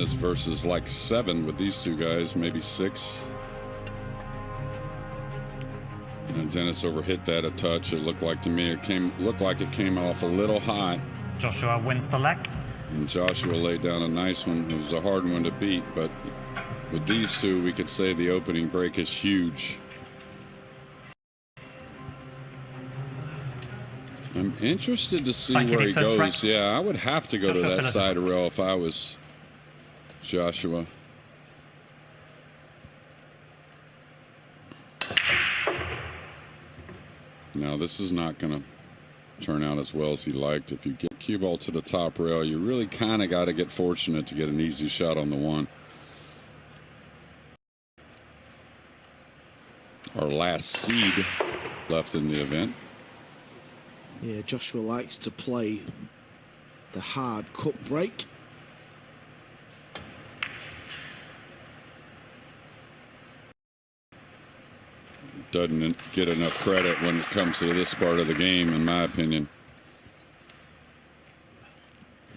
Dennis versus like 7 with these two guys, maybe 6. And Dennis overhit that a touch. It looked like to me it looked like it came off a little hot. Joshua wins the leg. And Joshua laid down a nice one. It was a hard one to beat, but with these two, we could say the opening break is huge. I'm interested to see where he goes. Right. Yeah, I would have to go Joshua to that side rail if I was Joshua. Now, this is not going to turn out as well as he liked. If you get cue ball to the top rail, you really kind of got to get fortunate to get an easy shot on the one. Our last seed left in the event. Yeah, Joshua likes to play the hard cut break. Doesn't get enough credit when it comes to this part of the game, in my opinion.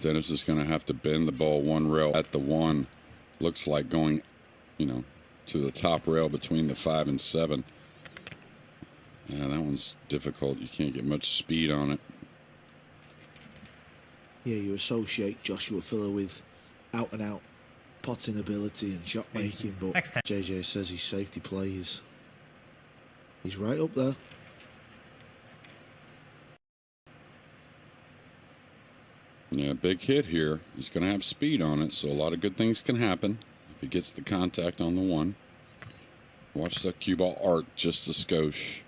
Dennis is going to have to bend the ball one rail at the one. Looks like going, you know, to the top rail between the 5 and 7. Yeah, that one's difficult. You can't get much speed on it. Yeah, you associate Joshua Filler with out-and-out potting ability and shot making, but JJ says his safety play is he's right up there. Yeah, big hit here. He's going to have speed on it, so a lot of good things can happen if he gets the contact on the one. Watch the cue ball arc just a skosh.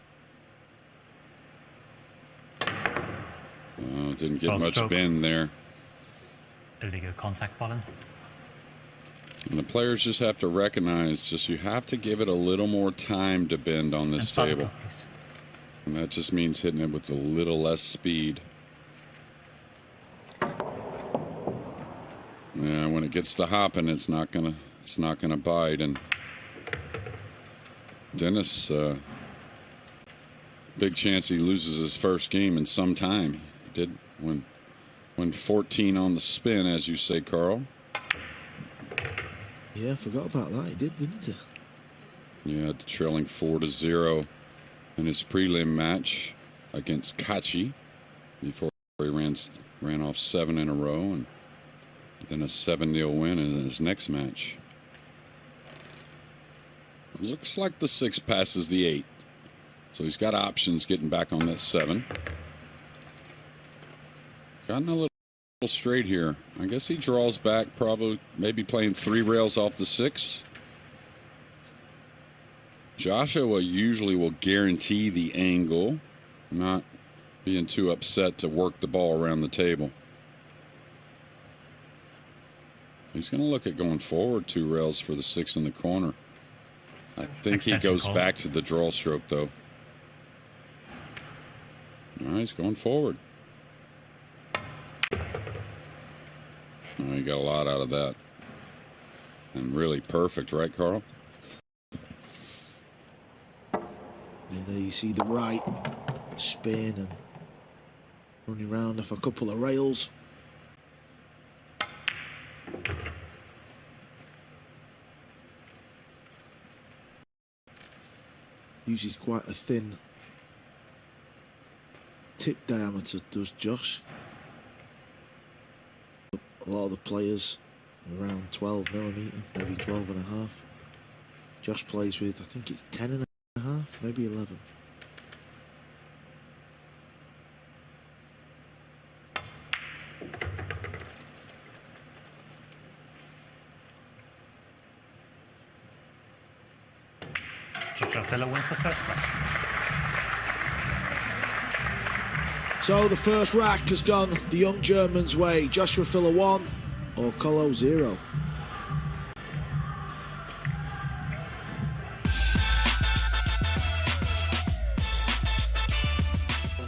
Didn't get much bend there. Illegal contact ballen. And the players just have to recognize, you have to give it a little more time to bend on this table. And that just means hitting it with a little less speed. Yeah, when it gets to hopping, it's not gonna bite. And Dennis, big chance he loses his first game in some time. He did win 14 on the spin, as you say, Carl. Yeah, I forgot about that. He did, didn't he? Yeah, trailing 4-0 in his prelim match against Kachi before he ran off 7 in a row, and then a 7-0 win in his next match. Looks like the 6 passes the 8, so he's got options getting back on that 7. Gotten a little straight here. I guess he draws back, probably maybe playing 3 rails off the 6. Joshua usually will guarantee the angle, not being too upset to work the ball around the table. He's going to look at going forward 2 rails for the 6 in the corner. I think he goes back to the draw stroke, though. All right, he's going forward. Oh, he got a lot out of that. And really perfect, right, Carl? And there you see the right spin and running around off a couple of rails. Uses quite a thin tip diameter, does Josh. A lot of the players around 12mm, maybe 12.5. Josh plays with, I think it's 10.5, maybe 11. Joshua Filler wins the first rack. So the first rack has gone the young German's way. Joshua Filler 1, Orcollo 0.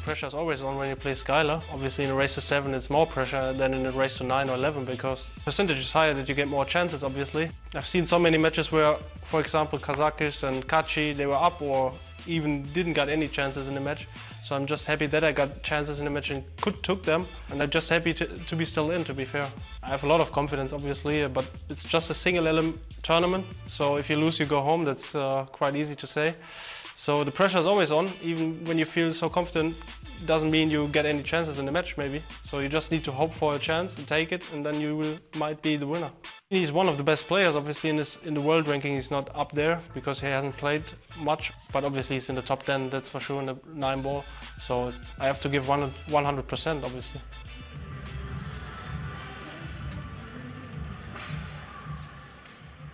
Pressure is always on when you play Skylar. Obviously in a race to 7 it's more pressure than in a race to 9 or 11 because percentage is higher that you get more chances, obviously. I've seen so many matches where, for example, Kazakis and Kachi, they were up or even didn't get any chances in the match. So I'm just happy that I got chances in the match and took them. And I'm just happy to be still in, to be fair. I have a lot of confidence, obviously, but it's just a single element tournament. So if you lose, you go home. That's quite easy to say. So the pressure is always on, even when you feel so confident. Doesn't mean you get any chances in the match, maybe. So you just need to hope for a chance and take it, and then you might be the winner. He's one of the best players, obviously, in the world ranking. He's not up there because he hasn't played much, but obviously he's in the top 10, that's for sure, in the Nineball. So I have to give 100%, obviously.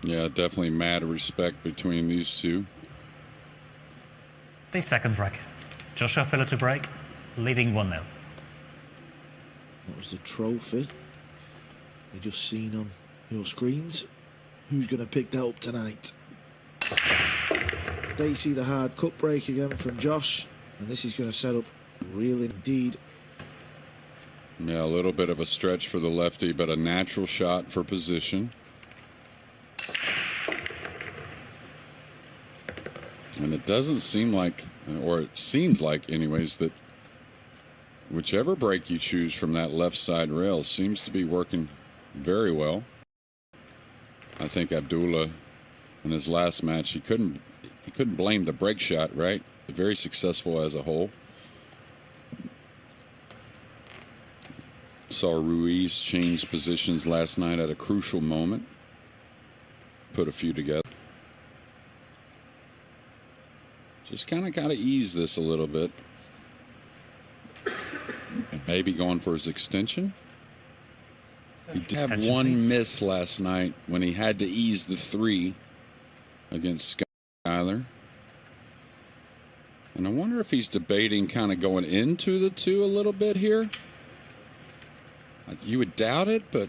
Yeah, definitely mad respect between these two. The second break. Joshua Filler to break, leading 1-0. That was the trophy you just seen on your screens. Who's going to pick that up tonight? They see the hard cut break again from Josh, and this is going to set up real indeed. Yeah, a little bit of a stretch for the lefty, but a natural shot for position. And it doesn't seem like, or it seems like anyways, that whichever break you choose from that left side rail seems to be working very well. I think Abdullah in his last match, he couldn't blame the break shot, right? Very successful as a whole. Saw Ruiz change positions last night at a crucial moment. Put a few together. Just kind of got to ease this a little bit. And maybe going for his extension. He did have one miss last night when he had to ease the 3 against Skyler. And I wonder if he's debating kind of going into the 2 a little bit here. You would doubt it, but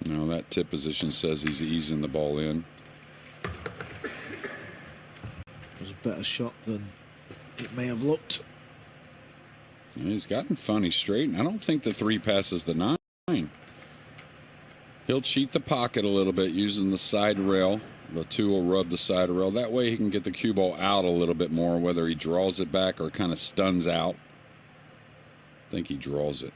no, that tip position says he's easing the ball in. It was a better shot than it may have looked. And he's gotten funny straight, and I don't think the 3 passes the 9. He'll cheat the pocket a little bit using the side rail. The 2 will rub the side rail. That way he can get the cue ball out a little bit more, whether he draws it back or kind of stuns out. I think he draws it.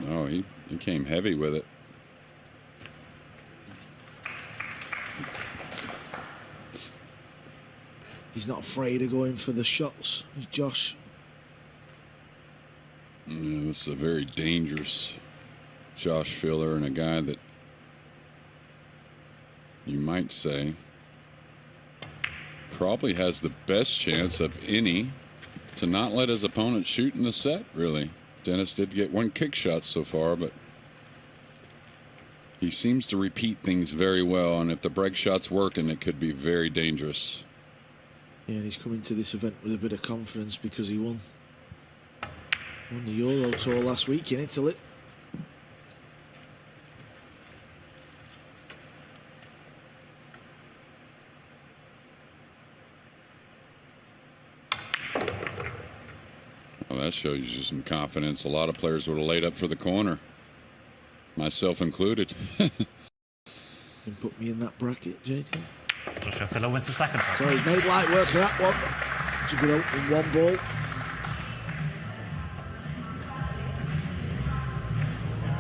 Oh, he came heavy with it. He's not afraid of going for the shots, Josh. Yeah, this is a very dangerous Josh Filler, and a guy that you might say probably has the best chance of any to not let his opponent shoot in the set, really. Dennis did get 1 kick shot so far, but he seems to repeat things very well, and if the break shot's working, it could be very dangerous. Yeah, and he's coming to this event with a bit of confidence because he won the Euro Tour last week in Italy. Well, that shows you some confidence. A lot of players would have laid up for the corner, myself included. You can put me in that bracket, JT. Joshua Filler wins the second break. So he's made light work of that one. It's a good opening 1 ball.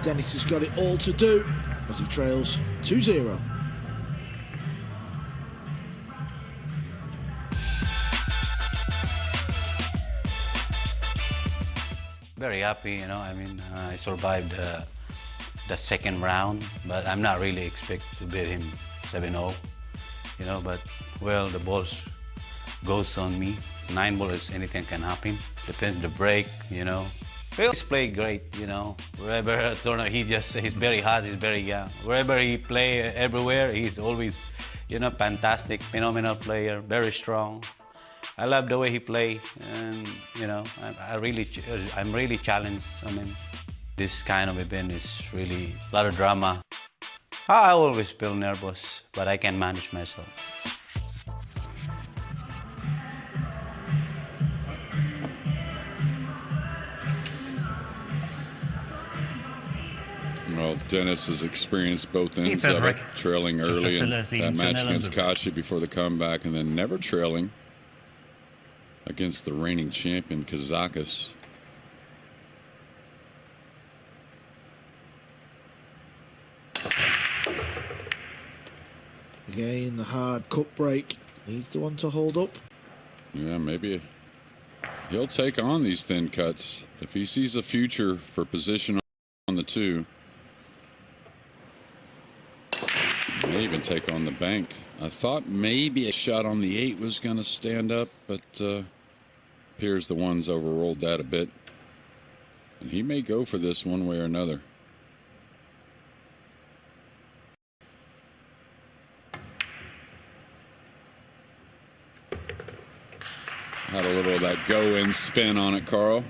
Dennis has got it all to do as he trails 2-0. Very happy, you know. I mean, I survived the second round, but I'm not really expect to beat him 7-0, you know. But well, the balls goes on me. 9 ball is anything can happen. Depends the break, you know. He's played great, you know. Wherever tournament, he's very hot, he's very young. Wherever he play, everywhere, he's always, you know, fantastic, phenomenal player, very strong. I love the way he play, and you know, I'm really challenged. I mean, this kind of event is really a lot of drama. I always feel nervous, but I can manage myself. Well, Well, Dennis has experienced both ends of it, trailing early in that match against Kachi before the comeback, and then never trailing against the reigning champion, Kazakis. Again, the hard cut break. Needs the one to hold up. Yeah, maybe he'll take on these thin cuts if he sees a future for position on the 2. May even take on the bank. I thought maybe a shot on the 8 was going to stand up, but appears the 1's overruled that a bit. And he may go for this one way or another. Had a little of that go-in spin on it, Carl.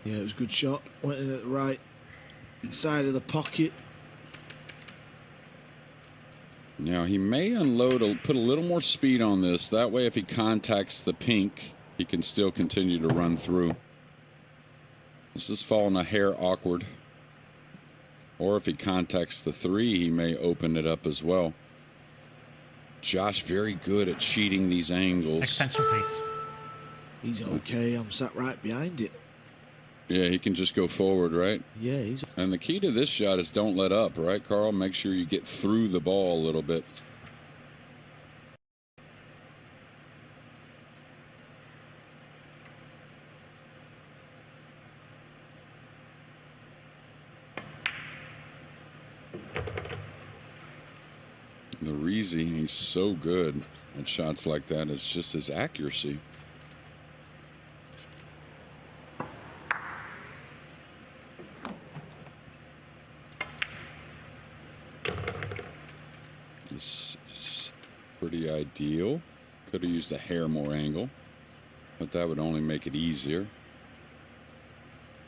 Yeah, it was a good shot. Went in at the right side of the pocket. Now, he may unload, put a little more speed on this. That way, if he contacts the pink, he can still continue to run through. This is falling a hair awkward. Or if he contacts the 3, he may open it up as well. Josh, very good at cheating these angles. Extension, please. He's okay. I'm sat right behind it. Yeah, he can just go forward, right? Yeah, he's... And the key to this shot is don't let up, right, Carl? Make sure you get through the ball a little bit. The reason he's so good at shots like that is just his accuracy. This is pretty ideal. Could have used a hair more angle, but that would only make it easier.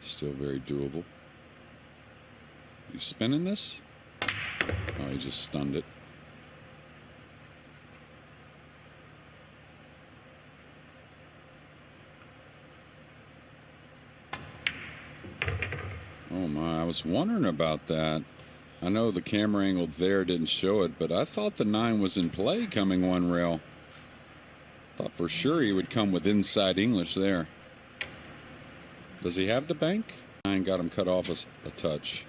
Still very doable. You spinning this? Oh, he just stunned it. Oh my, I was wondering about that. I know the camera angle there didn't show it, but I thought the 9 was in play coming one rail. Thought for sure he would come with inside English there. Does he have the bank? 9 got him cut off a touch.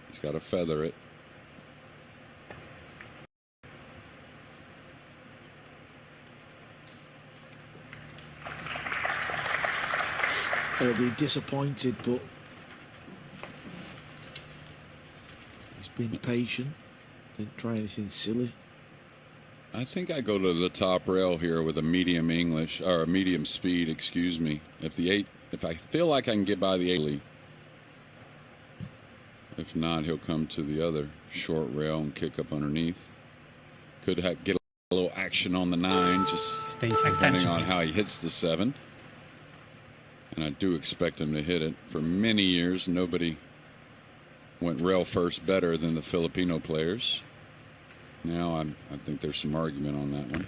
He's got to feather it. He'll be disappointed, but he's been patient. Didn't try anything silly. I think I go to the top rail here with a medium English, or a medium speed, excuse me. If the 8, if I feel like I can get by the 8, if not, he'll come to the other short rail and kick up underneath. Could get a little action on the 9, just depending on how he hits the 7. And I do expect him to hit it. For many years, nobody went rail first better than the Filipino players. Now I think there's some argument on that one.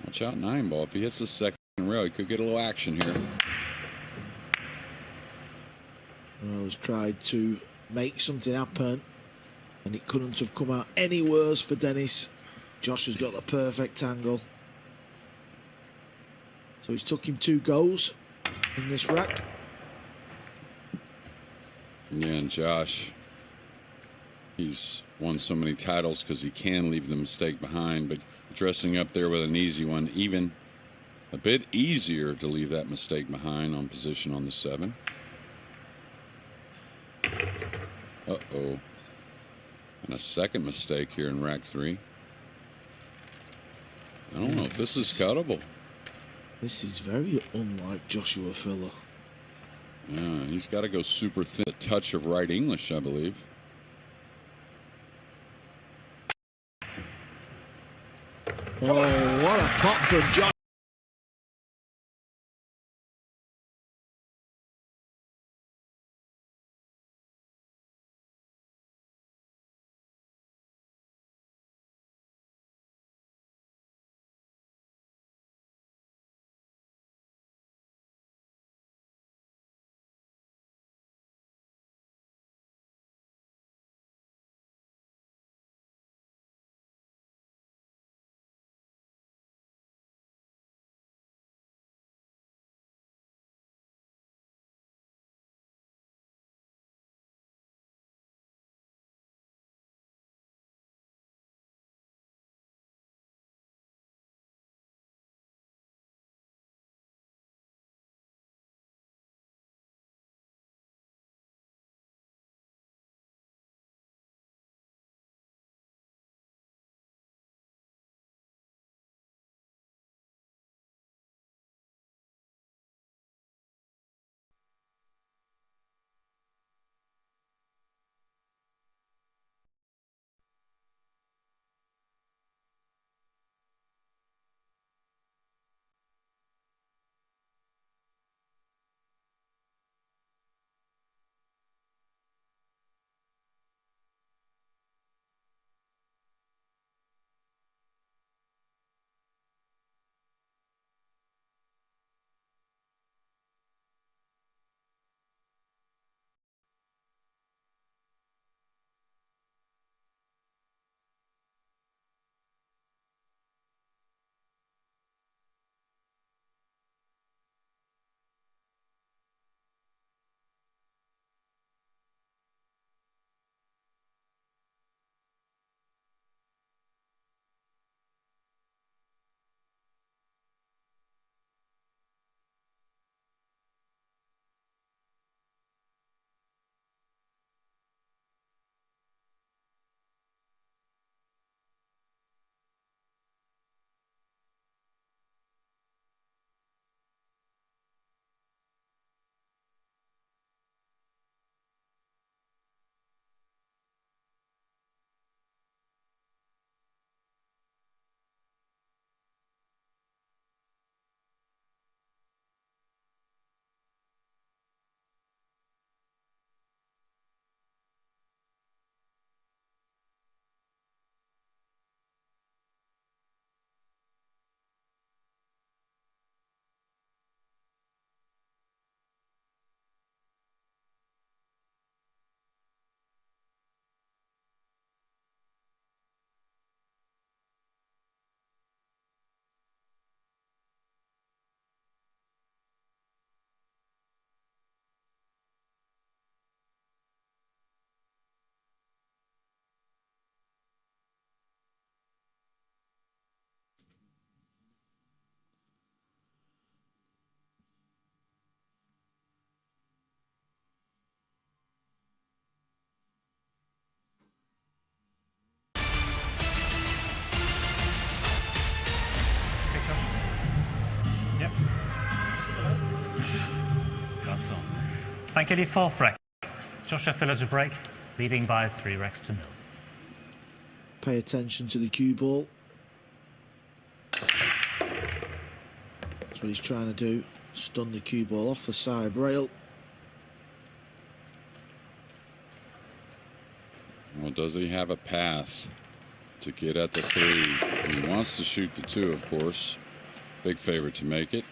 Watch out, Nineball. If he hits the second rail, he could get a little action here. Well, he's tried to make something happen, and it couldn't have come out any worse for Dennis. Josh has got the perfect angle. So he's took him 2 goals in this rack. Yeah, and Josh, he's won so many titles because he can leave the mistake behind, but dressing up there with an easy one, even a bit easier to leave that mistake behind on position on the 7. Uh-oh. And a second mistake here in rack 3. I don't know if this is cuttable. This is very unlike Joshua Filler. Yeah, he's got to go super thin. A touch of right English, I believe. Oh, what a pop from Josh. on. Thank you, the fourth rec. Joshua Filler to break, leading by 3 recs to 0. Pay attention to the cue ball. That's what he's trying to do. Stun the cue ball off the side rail. Well, does he have a path to get at the 3? He wants to shoot the 2, of course. Big favorite to make it.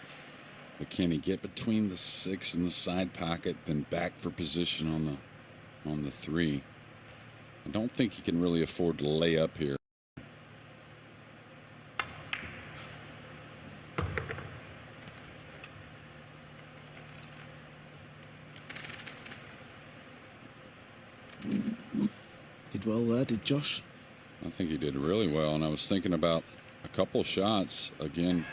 But can he get between the 6 and the side pocket, then back for position on the 3? I don't think he can really afford to lay up here. Did well there, did Josh? I think he did really well, and I was thinking about a couple shots. Again,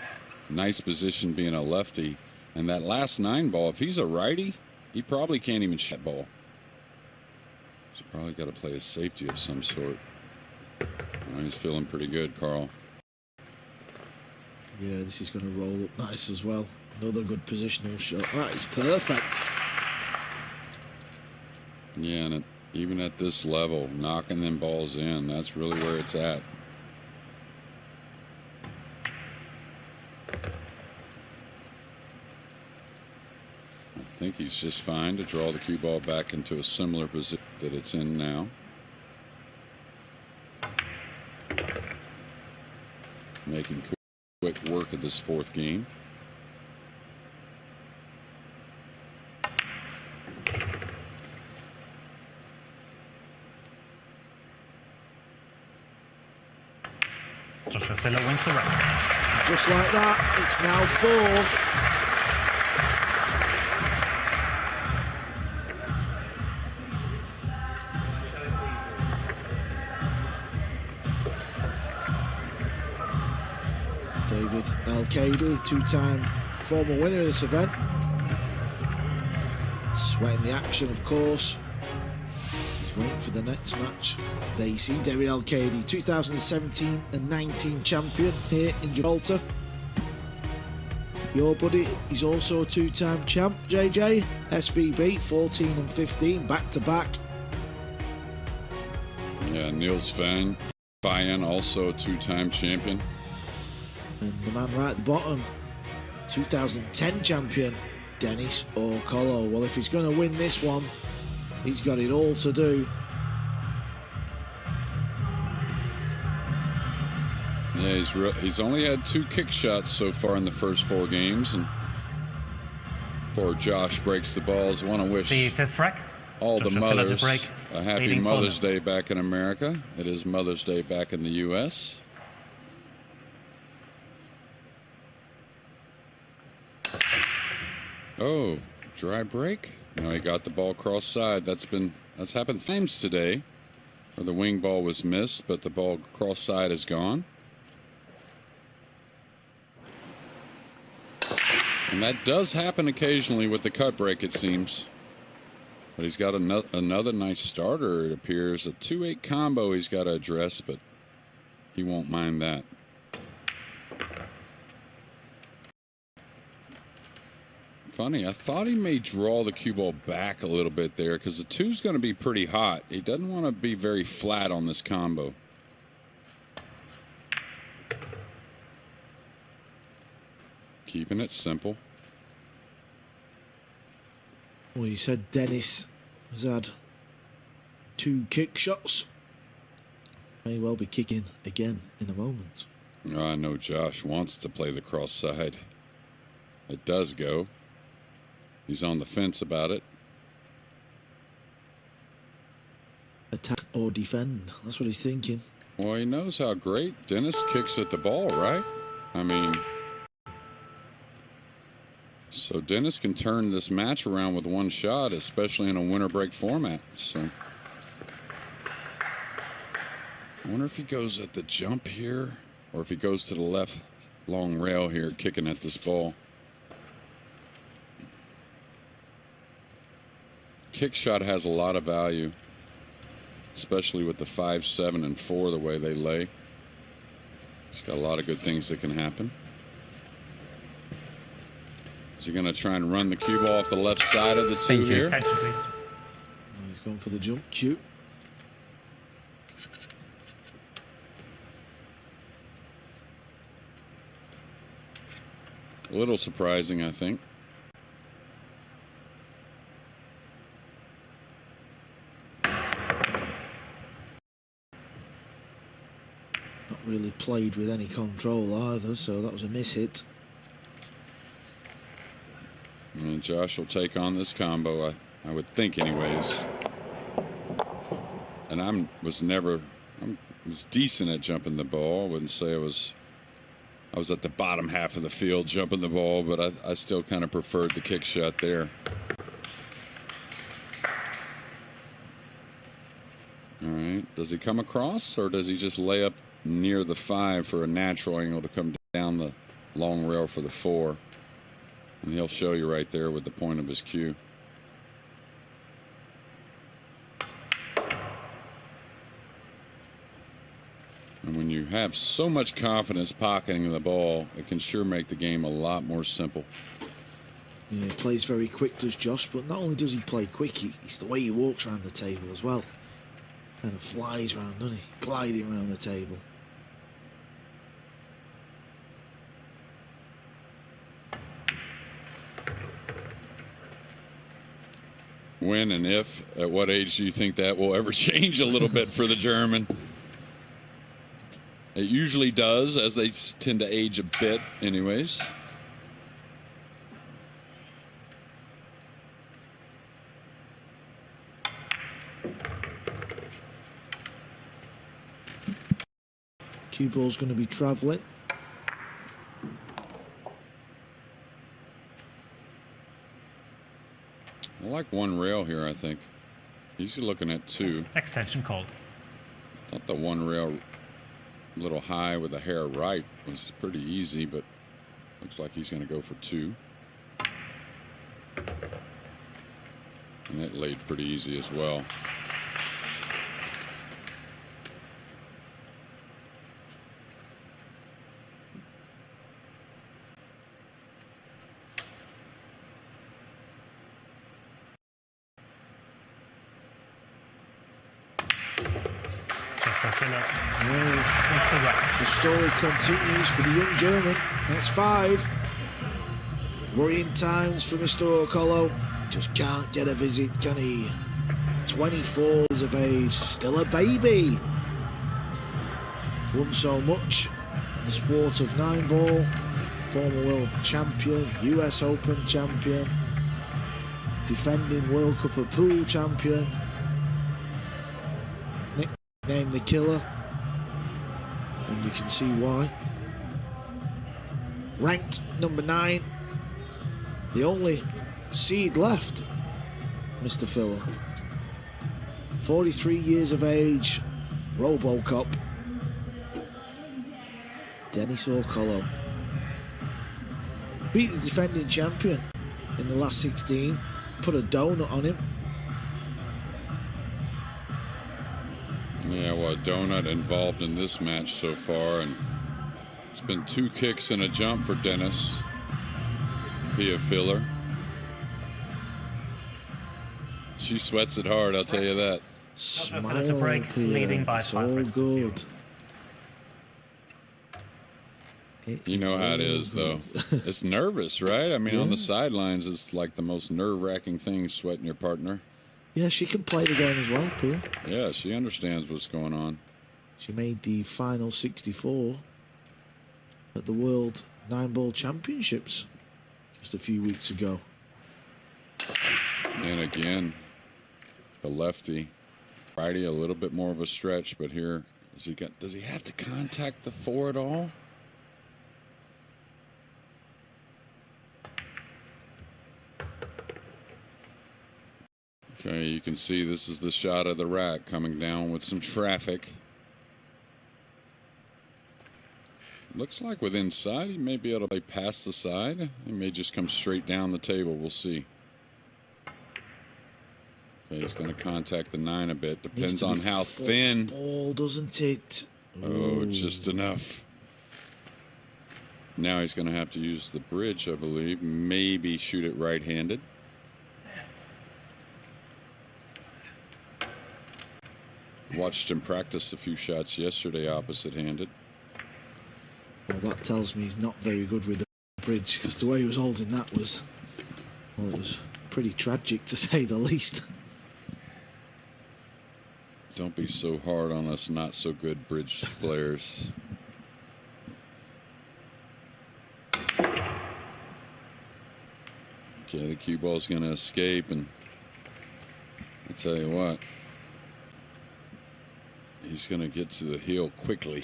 nice position being a lefty. And that last 9 ball, if he's a righty, he probably can't even shoot that ball. He's probably got to play a safety of some sort. Well, he's feeling pretty good, Carl. Yeah, this is going to roll up nice as well. Another good positional shot. That is perfect. Yeah, and even at this level, knocking them balls in, that's really where it's at. I think he's just fine to draw the cue ball back into a similar position that it's in now. Making quick work of this 4th game. Joshua Filler wins the rec. Just like that, it's now 4. David Al-Qaedi, 2-time former winner of this event. Sweating the action, of course. He's waiting for the next match. There you see David Al-Qaedi, 2017 and 19 champion here in Gibraltar. Your buddy is also a 2-time champ, JJ. SVB, 14 and 15, back-to-back. Yeah, Niels Fine, also a 2-time champion. And the man right at the bottom, 2010 champion, Dennis Orcollo. Well, if he's going to win this one, he's got it all to do. Yeah, he's only had 2 kick shots so far in the first 4 games. And before Josh breaks the balls, I want to wish the 5th rec. all Joshua the mothers a happy leading Mother's Day back in America. It is Mother's Day back in the U.S. Oh, dry break. No, he got the ball cross side. That's happened times today, where the wing ball was missed, but the ball cross side is gone. And that does happen occasionally with the cut break, it seems. But he's got another nice starter, it appears. A 2-8 combo he's got to address, but he won't mind that. Funny, I thought he may draw the cue ball back a little bit there because the 2's going to be pretty hot. He doesn't want to be very flat on this combo. Keeping it simple. Well, you said Dennis has had 2 kick shots. May well be kicking again in a moment. I know Josh wants to play the cross side. It does go. He's on the fence about it. Attack or defend. That's what he's thinking. Well, he knows how great Dennis kicks at the ball, right? I mean, so Dennis can turn this match around with 1 shot, especially in a winter break format. So I wonder if he goes at the jump here or if he goes to the left long rail here, kicking at this ball. Kick shot has a lot of value, especially with the 5, 7, and 4 the way they lay. It's got a lot of good things that can happen. he going to try and run the cue ball off the left side of the two here? Extension, please. He's gone for the jump cue. A little surprising, I think. Not really played with any control either, so that was a miss hit. And Josh will take on this combo, I would think, anyways. And I was decent at jumping the ball. I wouldn't say I was at the bottom half of the field jumping the ball, but I still kind of preferred the kick shot there. All right. Does he come across, or does he just lay up near the 5 for a natural angle to come down the long rail for the 4? And he'll show you right there with the point of his cue. And when you have so much confidence pocketing the ball, it can sure make the game a lot more simple. Yeah, he plays very quick, does Josh, but not only does he play quick, it's the way he walks around the table as well. Kind of flies around, doesn't he? Gliding around the table. When and if, at what age do you think that will ever change a little bit for the German? It usually does, as they tend to age a bit anyways. Cue ball's going to be travelling. I like one rail here, I think. He's looking at 2. Extension called. I thought the one rail a little high with the hair right was pretty easy, but looks like he's going to go for 2. And it laid pretty easy as well. The story continues for the young German. That's 5. Worrying times for Mr. Orcollo. Just can't get a visit, can he? 24 years of age, still a baby. Won so much in the sport of 9-ball. Former world champion, US Open champion, defending World Cup of Pool champion. Nicknamed the Killer. And you can see why. Ranked number 9. The only seed left, Mr. Filler. 43 years of age, Robocop. Dennis Orcollo. Beat the defending champion in the last 16. Put a donut on him. Yeah, well, a donut involved in this match so far, and it's been 2 kicks and a jump for Dennis. Pia Filler. She sweats it hard, I'll tell you that. Smile, to break, Pia. leading by It's 5 all breaks to good. You know how it is, though. It's nervous, right? I mean, on the sidelines, it's like the most nerve-wracking thing, sweating your partner. Yeah, she can play the game as well, Pia. Yeah, she understands what's going on. She made the final 64 at the World 9-ball Championships just a few weeks ago. And again, the lefty. Righty, a little bit more of a stretch, but here, does he have to contact the 4 at all? Okay, you can see this is the shot of the rack coming down with some traffic. Looks like with inside, he may be able to play past the side. He may just come straight down the table. We'll see. Okay, he's going to contact the 9 a bit. Depends on how thin. Ball, doesn't it? Oh, just enough. Now he's going to have to use the bridge, I believe. Maybe shoot it right-handed. Watched him practice a few shots yesterday opposite-handed. Well, that tells me he's not very good with the bridge, because the way he was holding that was, well, it was pretty tragic to say the least. Don't be so hard on us not so good bridge players. Okay, the cue ball's going to escape, and I tell you what, he's going to get to the heel quickly.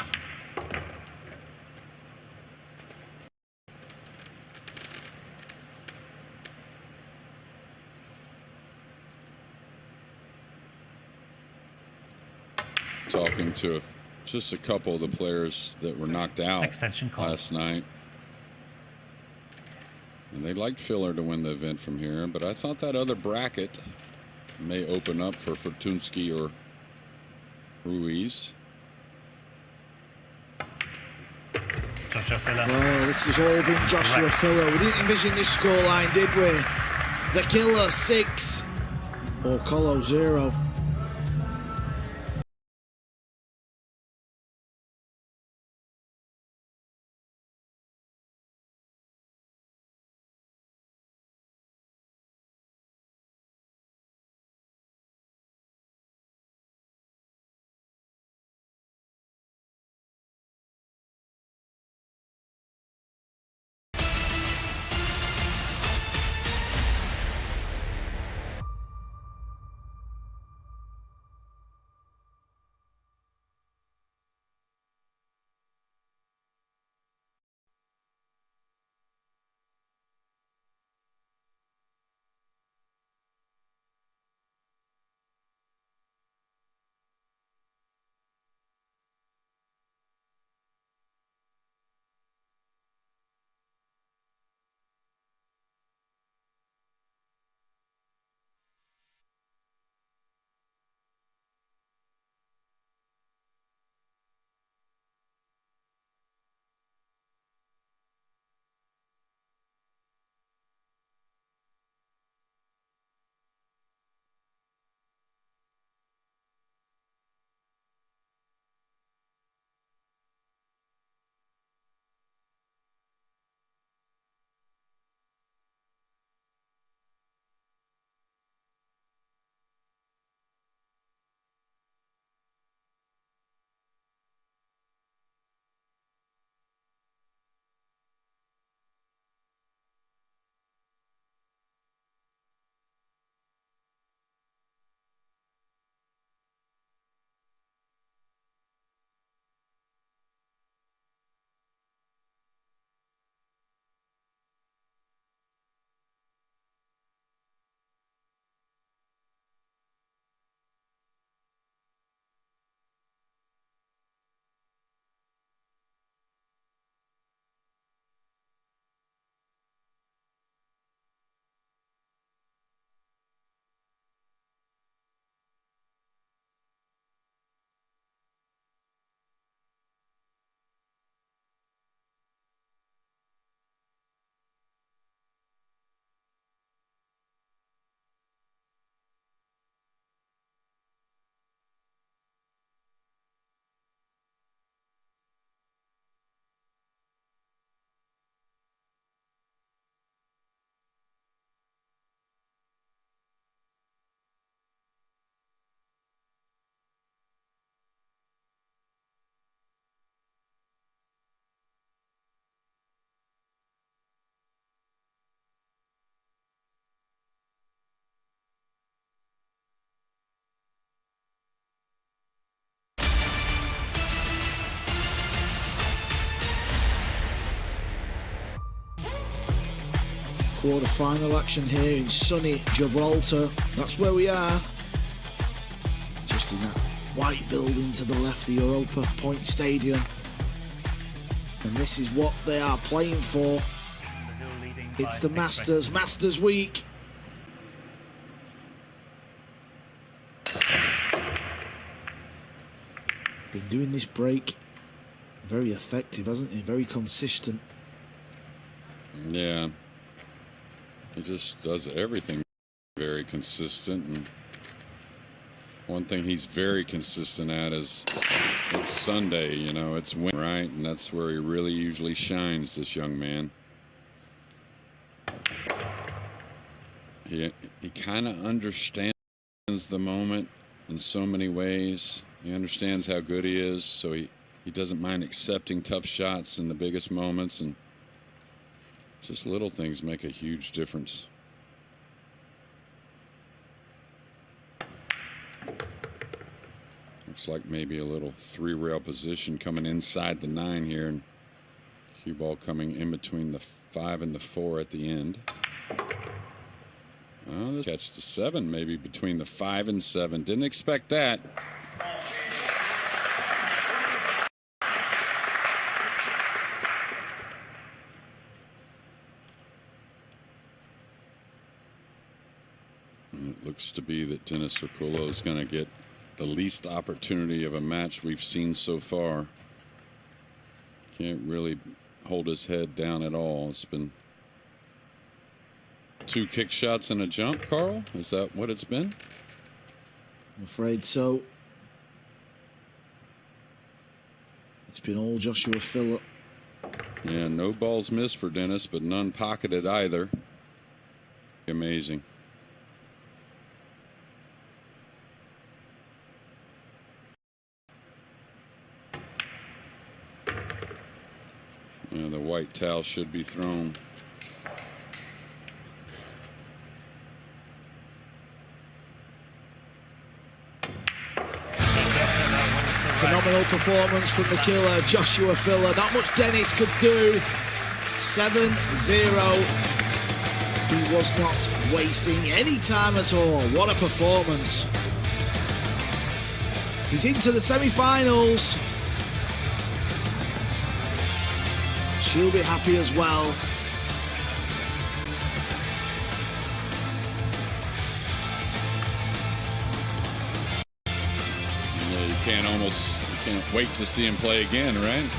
Talking to just a couple of the players that were knocked out Extension call. last night. And they liked Filler to win the event from here, but I thought that other bracket may open up for Fortunsky or Ruiz. Joshua Filler. Well, this has all been Joshua Filler. We didn't envision this scoreline, did we? The Killer 6, Orcollo 0. Quarter-final action here in sunny Gibraltar. That's where we are. Just in that white building to the left, the Europa Point Stadium. And this is what they are playing for. It's the Masters Week. Been doing this break very effective, hasn't he? Very consistent. Yeah. He just does everything very consistent. And one thing he's very consistent at is it's Sunday, you know, it's win, right? And that's where he really usually shines, this young man. He kind of understands the moment in so many ways. He understands how good he is, so he doesn't mind accepting tough shots in the biggest moments, and just little things make a huge difference. Looks like maybe a little 3-rail position coming inside the 9 here, and cue ball coming in between the 5 and the 4 at the end. Oh, catch the 7, maybe between the 5 and 7. Didn't expect that. And it looks to be that Dennis Orcollo is going to get the least opportunity of a match we've seen so far. Can't really hold his head down at all. It's been 2 kick shots and a jump, Carl? Is that what it's been? I'm afraid so. It's been all Joshua Phillip. Yeah, no balls missed for Dennis, but none pocketed either. Amazing. Yeah, the white towel should be thrown. Phenomenal performance from the killer, Joshua Filler. Not much Dennis could do. 7-0. He was not wasting any time at all. What a performance. He's into the semi-finals. She'll be happy as well. You can't wait to see him play again, right?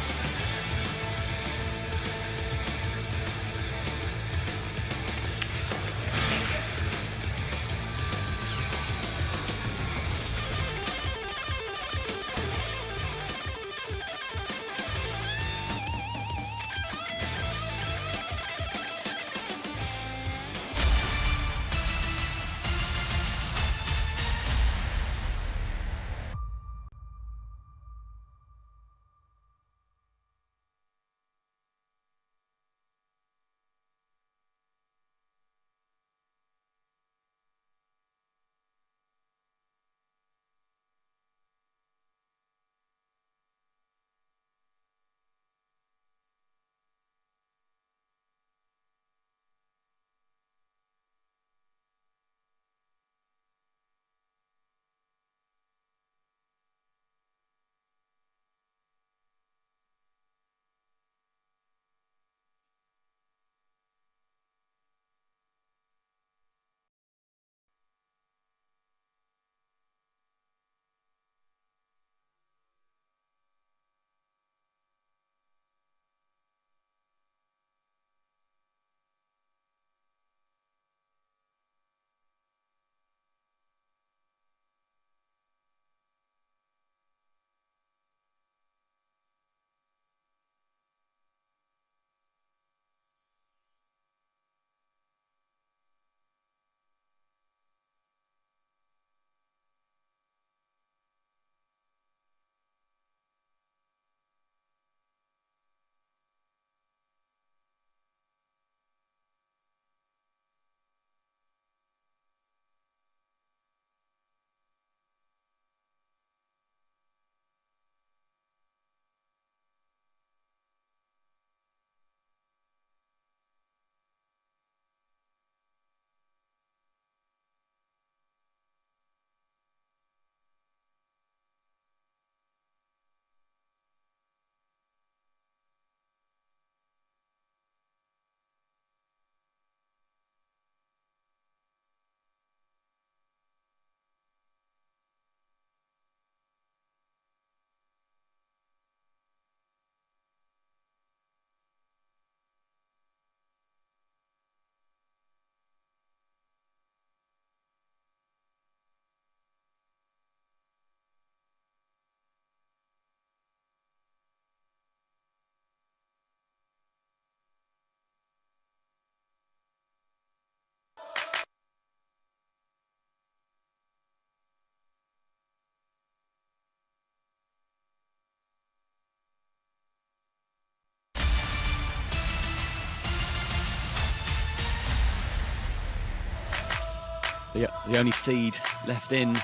the only seed left in,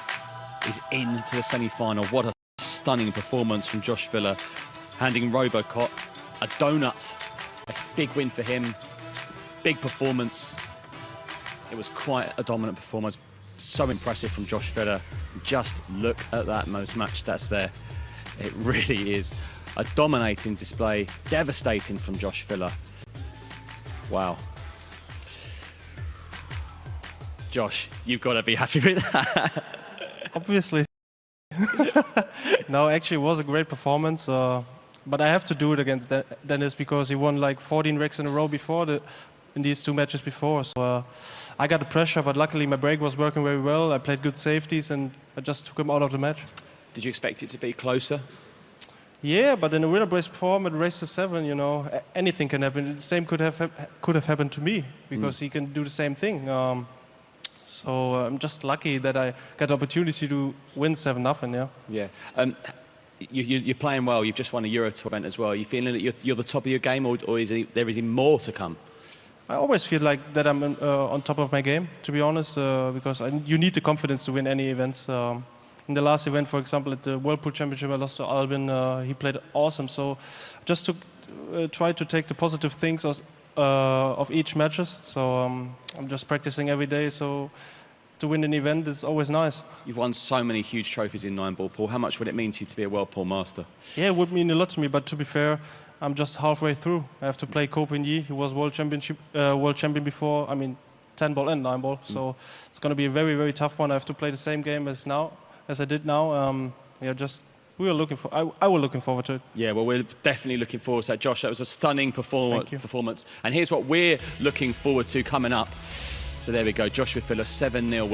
is into the semi-final. What a stunning performance from Josh Villa, handing Robocop a donut. A big win for him, big performance. It was quite a dominant performance. So impressive from Josh Villa. Just look at that most match stats there. It really is a dominating display, devastating from Josh Villa. Wow. Josh, you've got to be happy with that. Obviously. No, actually it was a great performance. But I have to do it against Dennis because he won like 14 racks in a row before in these 2 matches before. So I got the pressure, but luckily my break was working very well. I played good safeties and I just took him out of the match. Did you expect it to be closer? Yeah, but in the winner brace form at race to 7, you know, anything can happen. The same could have happened to me because he can do the same thing. So I'm just lucky that I got the opportunity to win 7-0. Yeah. You're playing well. You've just won a Euro Tour event as well. Are you feeling that you're the top of your game, or is there more to come? I always feel like that I'm on top of my game, to be honest, because you need the confidence to win any events. In the last event, for example, at the World Pool Championship, I lost to Albin. He played awesome. So just to try to take the positive things of each matches. So I'm just practicing every day. So to win an event is always nice. You've won so many huge trophies in Nineball, Paul. How much would it mean to you to be a World Pool Master? Yeah, it would mean a lot to me, but to be fair, I'm just halfway through. I have to play Copenhagen. He was world champion before. I mean, 10-ball and 9-ball. So it's going to be a very, very tough one. I have to play the same game as I did now. I was looking forward to it. Yeah, well, we're definitely looking forward to that. Josh, that was a stunning performance. And here's what we're looking forward to coming up. So there we go, Joshua Filler, 7-0.